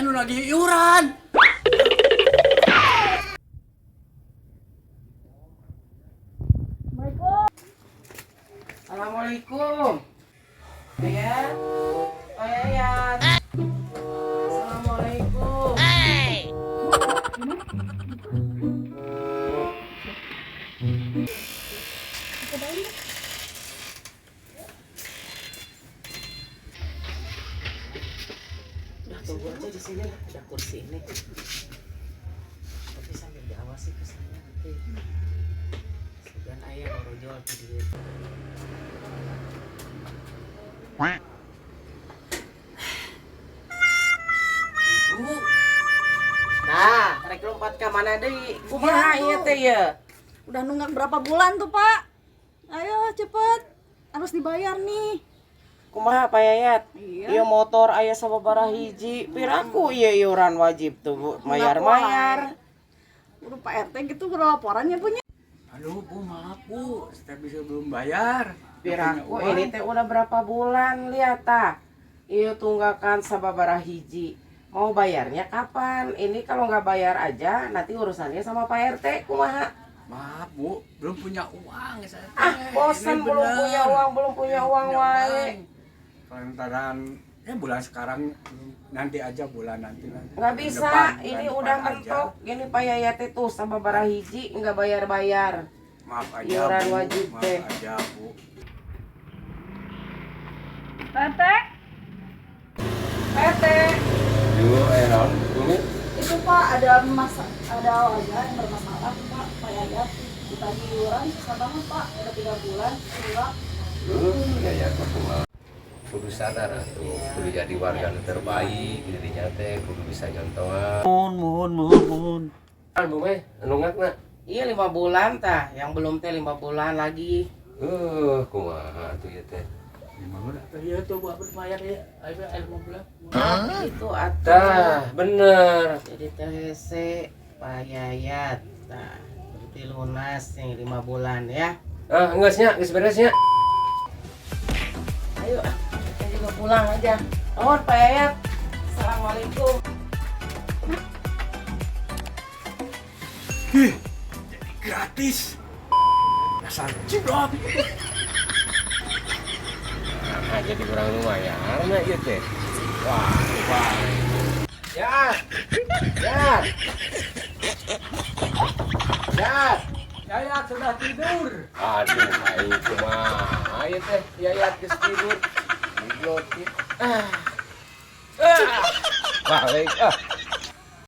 nu lagi iuran. Assalamualaikum. Ayat. Oh Ayat. Assalamualaikum. Udah tunggu aja di sini lah, ada kursi ini. Tapi sambil diawasi ke sana nanti. Segan ayah baru jual video. Ibu. Nah, rek lompat ke mana deui? Kumaha ieu teh ya? Udah nunggak berapa bulan tuh, Pak? Ayo cepet, harus dibayar nih. Kumaha Pak Yayat? Iya. Ieu motor aya sababaraha hiji? Piraku ieu iuran wajib tuh Bu, mayar-mayar. Udah Pak RT gitu berlaporan ya punya. Aduh, Bu, maaf, Bu. Saya bisa belum bayar. Piraku ini teh udah berapa bulan lihat tah. Ieu tunggakan sababaraha hiji. Mau bayarnya kapan? Ini kalau nggak bayar aja nanti urusannya sama Pak RT kumaha? Maaf, Bu. Belum punya uang saya. Bosan Ini belum bener. punya uang wae. Lantaran bulan sekarang nanti aja bulan nanti. Nggak bisa, ini bulan udah depan mentok. Ini Pak Yayat itu sababaraha hiji nggak bayar-bayar. Maaf aja, Iuran Bu. wajib teh. Maaf aja, Bu. RT, PT. itu Pak ada warga yang bermasalah Pak, Pak Yayat. Ditagih iuran susah banget Pak, udah 3 bulan, enggak. Ya kudu sadar atuh kudu jadi warga nu terbaik dirinya teh kudu bisa nyontohan Mohon. Bu meh anu ngakna Iya 5 bulan tah, yang belum teh 5 bulan lagi. kumaha atuh ieu teh Iya tuh, Bu, bayar ya. Ayo 15. Itu atuh. tah bener Jadi THC Pak Yayat. Nah, berarti lunas nih 5 bulan ya. geus nya geus beres nya Ayo, kita juga pulang aja. Nuhun Pak Yayat. Assalamualaikum. Gratis. Dasar ciblok. jadi kurang lumayan na ieu teh wah ya Yayat sudah tidur. aduh aing kumaha ieu teh Yayat geus tidur diglotit balik